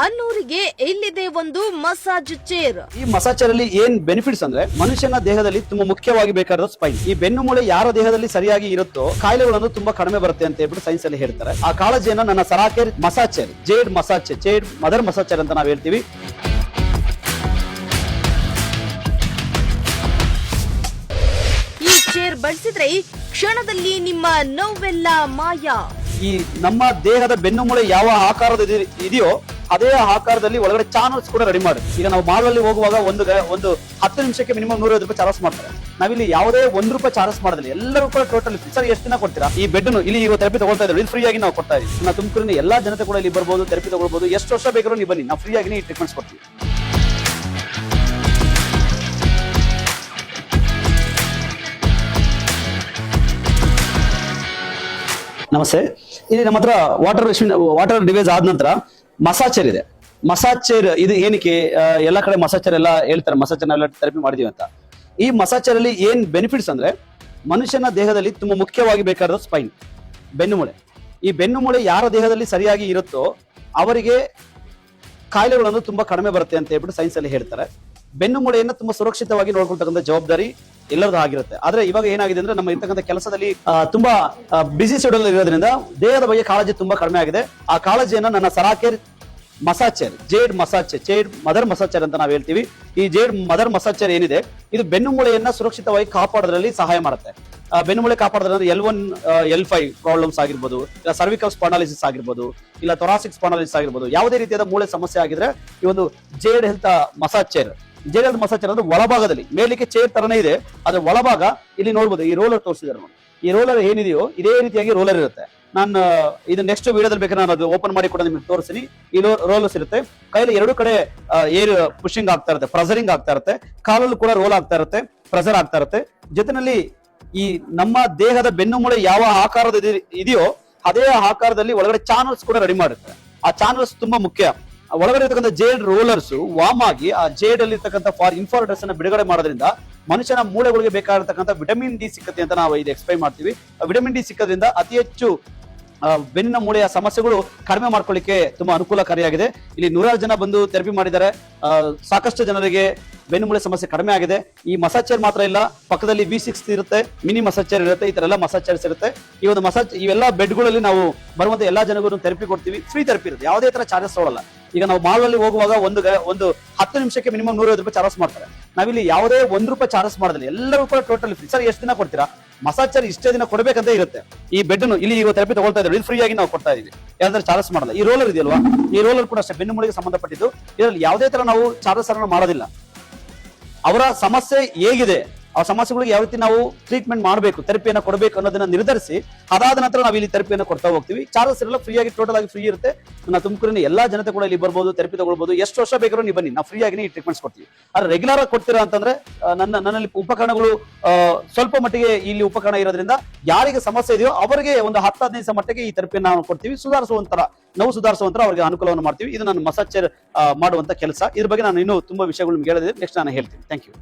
ಅನ್ನೂರಿಗೆ ಇಲ್ಲಿದೆ ಒಂದು massage chair. ಈ ಮಸಾಜ್ ಚೇರ್ ಅಲ್ಲಿ ಏನ್ ಬೆನಿಫಿಟ್ಸ್ ಅಂದ್ರೆ ಮನುಷ್ಯನ ದೇಹದಲ್ಲಿ ತುಂಬಾ ಮುಖ್ಯವಾಗಿ ಬೇಕಾದ ಸ್ಪೈನ್. ಈ ಬೆನ್ನು ಮೂಳೆ ಯಾರ ದೇಹದಲ್ಲಿ ಸರಿಯಾಗಿ ಇರುತ್ತೋ ಕಾಯಿಲೆಗಳನ್ನು ತುಂಬಾ ಕಡಿಮೆ ಬರುತ್ತೆ ಅಂತ ಹೇಳ್ಬಿಟ್ಟು ಸೈನ್ಸ್ ಅಲ್ಲಿ ಹೇಳ್ತಾರೆ. ಆ ಕಾಳಜಿಯನ್ನ ನನ್ನ ಸರಾಕೇರ್ massage chair, Jade massage chair, Jade mother massage chair ಅಂತ ನಾವು ಹೇಳ್ತೀವಿ. ಈ ಚೇರ್ ಬಳಸಿದ್ರೆ ಕ್ಷಣದಲ್ಲಿ ನಿಮ್ಮ ನೋವೆಲ್ಲ ಮಾಯ. ಈ ನಮ್ಮ ದೇಹದ ಬೆನ್ನು ಮೂಳೆ ಯಾವ ಆಕಾರದ ಇದೆಯೋ ಅದೇ ಆಕಾರದಲ್ಲಿ ಒಳಗಡೆ ಚಾನಲ್ಸ್ ಕೂಡ ರೆಡಿ ಮಾಡಿ. ಈಗ ನಾವು ಮಾಲ್ ಹೋಗುವಾಗ ಒಂದು 10 ನಿಮಿಷಕ್ಕೆ ಮಿನಿಮಮ್ 150 ರೂಪಾಯಿ ಚಾರ್ಜ್ ಮಾಡ್ತಾರೆ. ನಾವಿಲ್ಲಿ ಯಾವುದೇ 1 ರೂಪಾಯಿ ಚಾರ್ಜ್ ಮಾಡೋದಿಲ್ಲ, ಎಲ್ಲರೂ ಕೂಡ ಟೋಟಲ್ ಸರ್ ಎಷ್ಟು ದಿನ ಕೊಡ್ತೀರಾ? ಈ ಬೆಡ್ ಇಲ್ಲಿ ಈಗ ಥೆರಪಿ ತಗೊಳ್ತಾ ಇದ್ದೀವಿ, ಇದು ಫ್ರೀ ಆಗಿ ನಾವು ಕೊಡ್ತಾ ಇದೀವಿ. ನಾವು ತುಮಕೂರಿನ ಎಲ್ಲಾ ಜನತೆ ಕೂಡ ಇಲ್ಲಿ ಬರ್ಬೋದು, ಥೆರಪಿ ತಗೊಳ್ಬಹುದು. ಎಷ್ಟು ವರ್ಷ ಬೇಕಾದ್ರೂ ನೀವು ಬನ್ನಿ, ನಾವು ಫ್ರೀ ಆಗಿ ಟ್ರೀಟ್ಮೆಂಟ್ಸ್ ಕೊಡ್ತೀವಿ. ನಮಸ್ತೆ. ಇಲ್ಲಿ ನಮ್ಮ ಹತ್ರ ವಾಟರ್ ಡಿವೈಸ್ ಆದ ನಂತರ ಮಸಾಜ್ ಚೇರ್ ಇದೆ. ಮಸಾಜ್ ಚೇರ್ ಇದು ಏನಕ್ಕೆ ಎಲ್ಲ ಕಡೆ ಮಸಾಜ್ ಚೇರ್ ಎಲ್ಲ ಹೇಳ್ತಾರೆ, ಮಸಾಜ್ ಚೇರ್ ಎಲ್ಲ ಥೆರಪಿ ಮಾಡಿದೀವಿ ಅಂತ. ಈ ಮಸಾಜ್ ಚೇರ್ ಅಲ್ಲಿ ಏನ್ ಬೆನಿಫಿಟ್ಸ್ ಅಂದ್ರೆ ಮನುಷ್ಯನ ದೇಹದಲ್ಲಿ ತುಂಬಾ ಮುಖ್ಯವಾಗಿ ಬೇಕಾದ ಸ್ಪೈನ್, ಬೆನ್ನು ಮೂಳೆ. ಈ ಬೆನ್ನು ಮೂಳೆ ಯಾರ ದೇಹದಲ್ಲಿ ಸರಿಯಾಗಿ ಇರುತ್ತೋ ಅವರಿಗೆ ಕಾಯಿಲೆಗಳನ್ನು ತುಂಬಾ ಕಡಿಮೆ ಬರುತ್ತೆ ಅಂತ ಹೇಳ್ಬಿಟ್ಟು ಸೈನ್ಸ್ ಅಲ್ಲಿ ಹೇಳ್ತಾರೆ. ಬೆನ್ನು ಮೂಳೆಯನ್ನ ತುಂಬಾ ಸುರಕ್ಷಿತವಾಗಿ ನೋಡ್ಕೊಳ್ತಕ್ಕಂಥ ಜವಾಬ್ದಾರಿ ಎಲ್ಲರದ್ದು ಆಗಿರುತ್ತೆ. ಆದ್ರೆ ಇವಾಗ ಏನಾಗಿದೆ ಅಂದ್ರೆ ನಮ್ಮ ಇರ್ತಕ್ಕಂಥ ಕೆಲಸದಲ್ಲಿ ತುಂಬಾ ಬಿಸಿ ಶೆಡ್ಯೂಲ್ ಇರೋದ್ರಿಂದ ದೇಹದ ಬಗ್ಗೆ ಕಾಳಜಿ ತುಂಬಾ ಕಡಿಮೆ ಆಗಿದೆ. ಆ ಕಾಳಜಿಯನ್ನ ನನ್ನ ಸರಾಕೇರ್ massage chair, Jade massage chair, Jade mother massage chair ಅಂತ ನಾವು ಹೇಳ್ತೀವಿ. ಈ ಜೇಡ್ ಮದರ್ ಮಸಾಜ್ ಚೇರ್ ಏನಿದೆ ಇದು ಬೆನ್ನು ಮೂಳೆಯನ್ನ ಸುರಕ್ಷಿತವಾಗಿ ಕಾಪಾಡೋದ್ರಲ್ಲಿ ಸಹಾಯ ಮಾಡುತ್ತೆ. ಬೆನ್ನು ಮೂಳೆ ಕಾಪಾಡೋದ್ರಿಂದ L1 L5 ಪ್ರಾಬ್ಲಮ್ಸ್ ಆಗಿರ್ಬೋದು, ಇಲ್ಲ ಸರ್ವಿಕಲ್ ಸ್ಪಾಂಡಲೈಸಿಸ್ ಆಗಿರ್ಬೋದು, ಇಲ್ಲ ಥೊರಾಸಿಕ್ ಸ್ಪಾಂಡಲೈಸಿಸ್ ಆಗಿರ್ಬೋದು, ಯಾವುದೇ ರೀತಿಯಾದ ಮೂಳೆ ಸಮಸ್ಯೆ ಆಗಿದ್ರೆ ಈ ಒಂದು jade health massage chair, jade health massage chair ಅಂದ್ರೆ ಒಳಭಾಗದಲ್ಲಿ ಮೇಲಿಕ್ಕೆ ಚೇರ್ ತರನೇ ಇದೆ, ಅದ್ರ ಒಳಭಾಗ ಇಲ್ಲಿ ನೋಡ್ಬೋದು. ಈ ರೋಲರ್ ತೋರಿಸಿದಾರೆ ನೋಡಿ. ಈ ರೋಲರ್ ಏನಿದೆಯೋ ಇದೇ ರೀತಿಯಾಗಿ ರೋಲರ್ ಇರುತ್ತೆ. ನಾನು ಇದು ನೆಕ್ಸ್ಟ್ ವಿಡಿಯೋದಲ್ಲಿ ಬೇಕಾದ್ರೆ ನಾನು ಅದು ಓಪನ್ ಮಾಡಿ ಕೂಡ ನಿಮಗೆ ತೋರಿಸ್ತೀನಿ. ಈ ರೋಲರ್ಸ್ ಇರುತ್ತೆ. ಕೈಲಿ ಎರಡು ಕಡೆ ಏರ್ ಪುಷಿಂಗ್ ಆಗ್ತಾ ಇರುತ್ತೆ, ಪ್ರೆಸರಿಂಗ್ ಆಗ್ತಾ ಇರುತ್ತೆ. ಕಾಲಲ್ಲೂ ಕೂಡ ರೋಲ್ ಆಗ್ತಾ ಇರುತ್ತೆ, ಪ್ರೆಸರ್ ಆಗ್ತಾ ಇರುತ್ತೆ. ಜೊತೆನಲ್ಲಿ ಈ ನಮ್ಮ ದೇಹದ ಬೆನ್ನು ಮೂಳೆ ಯಾವ ಆಕಾರದ ಇದೆಯೋ ಅದೇ ಆಕಾರದಲ್ಲಿ ಒಳಗಡೆ ಚಾನಲ್ಸ್ ಕೂಡ ರೆಡಿ ಮಾಡುತ್ತೆ. ಆ ಚಾನಲ್ಸ್ ತುಂಬಾ ಮುಖ್ಯ. ಒಳಗಡೆ ಇರ್ತಕ್ಕಂಥ ಜೇಡ್ ರೋಲರ್ಸ್ ವಾರ್ಮ್ ಆಗಿ ಆ ಜೇಡ್ ಅಲ್ಲಿ ಇರ್ತಕ್ಕಂಥ ಇನ್ಫ್ರಾರೆಡ್ ಅನ್ನ ಬಿಡುಗಡೆ ಮಾಡೋದ್ರಿಂದ ಮನುಷ್ಯನ ಮೂಳೆಗಳಿಗೆ ಬೇಕಾಗಿರ್ತಕ್ಕಂಥ ವಿಟಮಿನ್ ಡಿ ಸಿಕ್ಕತ್ತೆ ಅಂತ ನಾವು ಇದು ಎಕ್ಸ್ಪ್ಲೈನ್ ಮಾಡ್ತೀವಿ. ವಿಟಮಿನ್ ಡಿ ಸಿಕ್ಕೋದ್ರಿಂದ ಅತಿ ಹೆಚ್ಚು ಬೆನ್ನಿನ ಮೂಳೆಯ ಸಮಸ್ಯೆಗಳು ಕಡಿಮೆ ಮಾಡ್ಕೊಳ್ಳಿಕ್ಕೆ ತುಂಬಾ ಅನುಕೂಲಕಾರಿಯಾಗಿದೆ. ಇಲ್ಲಿ 100 ಜನ ಬಂದು ಥೆರಪಿ ಮಾಡಿದ್ದಾರೆ. ಸಾಕಷ್ಟು ಜನರಿಗೆ ಬೆನ್ನು ಮೂಳೆ ಸಮಸ್ಯೆ ಕಡಿಮೆ ಆಗಿದೆ. ಈ ಮಸಾಜ್ ಚೇರ್ ಮಾತ್ರ ಇಲ್ಲ, ಪಕ್ಕದಲ್ಲಿ V6 ಇರುತ್ತೆ, ಮಿನಿ ಮಸಾಜ್ ಚೇರ್ ಇರುತ್ತೆ, ಈ ತರ ಎಲ್ಲ ಮಸಾಜ್ ಚೇರ್ಸ್ ಇರುತ್ತೆ. ಈ ಒಂದು ಇವೆಲ್ಲ ಬೆಡ್ಗಳಲ್ಲಿ ನಾವು ಬರುವಂತ ಎಲ್ಲಾ ಜನಗೂ ಥೆರಪಿ ಕೊಡ್ತೀವಿ. ಫ್ರೀ ಥೆರಪಿ ಇರುತ್ತೆ, ಯಾವುದೇ ತರ ಚಾರ್ಜಸ್ ತಗೊಳ್ಳಲ್ಲ. ಈಗ ನಾವು ಮಾಲ್ ಹೋಗುವಾಗ ಒಂದು 10 ನಿಮಿಷಕ್ಕೆ ಮಿನಿಮಮ್ 150 ರೂಪಾಯಿ ಚಾರ್ಜ್ ಮಾಡ್ತಾರೆ. ನಾವಿಲ್ಲಿ ಯಾವುದೇ 1 ರೂಪಾಯಿ ಚಾರ್ಜ್ ಮಾಡೋದಿಲ್ಲ, ಎಲ್ಲರೂ ಕೂಡ ಟೋಟಲ್ ಫ್ರೀ. ಸರ್ ಎಷ್ಟು ದಿನ ಕೊಡ್ತೀರಾ? ಮಸಾಜ್ ಚೇರ್ ಇಷ್ಟೇ ದಿನ ಕೊಡಬೇಕಂತ ಇರುತ್ತೆ. ಈ ಬೆಡ್ ಇಲ್ಲಿ ಈಗ ಥೆರಪಿ ತಗೊಳ್ತಾ ಇದ್ದೀವಿ, ಇದು ಫ್ರೀ ಆಗಿ ನಾವು ಕೊಡ್ತಾ ಇದೀವಿ, ಯಾವ್ದಾದ್ರು ಚಾರ್ಜಸ್ ಮಾಡಲ್ಲ. ಈ ರೋಲರ್ ಇದೆಯಲ್ವಾ, ಈ ರೋಲರ್ ಕೂಡ ಅಷ್ಟೇ ಬೆನ್ನು ಮೂಳೆಗೆ ಸಂಬಂಧಪಟ್ಟಿದ್ದು. ಇದರಲ್ಲಿ ಯಾವುದೇ ತರ ನಾವು ಚಾರ್ಜಸ್ ಅನ್ನು ಮಾಡೋದಿಲ್ಲ. ಅವರ ಸಮಸ್ಯೆ ಹೇಗಿದೆ, ಆ ಸಮಸ್ಯೆಗಳಿಗೆ ಯಾವ ರೀತಿ ನಾವು ಟ್ರೀಟ್ಮೆಂಟ್ ಮಾಡಬೇಕು, ಥೆರಪಿಯನ್ನು ಕೊಡಬೇಕು ಅನ್ನೋದನ್ನ ನಿರ್ಧರಿಸಿ ಅದಾದ ನಂತರ ನಾವು ಇಲ್ಲಿ ಥೆರಪಿಯನ್ನು ಕೊಡ್ತಾ ಹೋಗ್ತೀವಿ. ಚಾರ್ಜಸ್ ಎಲ್ಲ ಫ್ರೀ ಆಗಿ ಟೋಟಲ್ ಆಗಿ ಫ್ರೀ ಇರುತ್ತೆ. ನನ್ನ ತುಮಕೂರಿನ ಎಲ್ಲಾ ಜನತೆ ಕೂಡ ಇಲ್ಲಿ ಬರ್ಬೋದು, ಥೆರಪಿ ತಗೊಳ್ಬಹುದು. ಎಷ್ಟು ವರ್ಷ ಬೇಕಾದ್ರೂ ನೀವು ಬನ್ನಿ, ನಾವು ಫ್ರೀ ಆಗಿ ಟ್ರೀಟ್ಮೆಂಟ್ಸ್ ಕೊಡ್ತೀವಿ. ಆದ್ರೆ ರೆಗ್ಯುಲರ್ ಆಗಿ ಕೊಡ್ತೀರಾ ಅಂತಂದ್ರೆ ನನ್ನಲ್ಲಿ ಉಪಕರಣಗಳು ಸ್ವಲ್ಪ ಮಟ್ಟಿಗೆ ಇಲ್ಲಿ ಉಪಕರಣ ಇರೋದ್ರಿಂದ ಯಾರಿಗೆ ಸಮಸ್ಯೆ ಇದೆಯೋ ಅವರಿಗೆ ಒಂದು 10-15 ಮಟ್ಟಿಗೆ ಈ ಥೆರಪಿಯನ್ನು ನಾವು ಕೊಡ್ತೀವಿ. ನೋವು ಸುಧಾರಿಸುವಂತರ ಅವರಿಗೆ ಅನುಕೂಲವನ್ನು ಮಾಡ್ತೀವಿ. ಇದು ನನ್ನ ಮಸಾಜ್ ಚೇರ್ ಮಾಡುವಂತ ಕೆಲಸ. ಇದ್ರ ಬಗ್ಗೆ ನಾನು ಇನ್ನೂ ತುಂಬಾ ವಿಷಯಗಳು ನಿಮ್ಗೆ ಹೇಳಿದ್ರೆ ನೆಕ್ಸ್ಟ್ ನಾನು ಹೇಳ್ತೀನಿ. Thank you.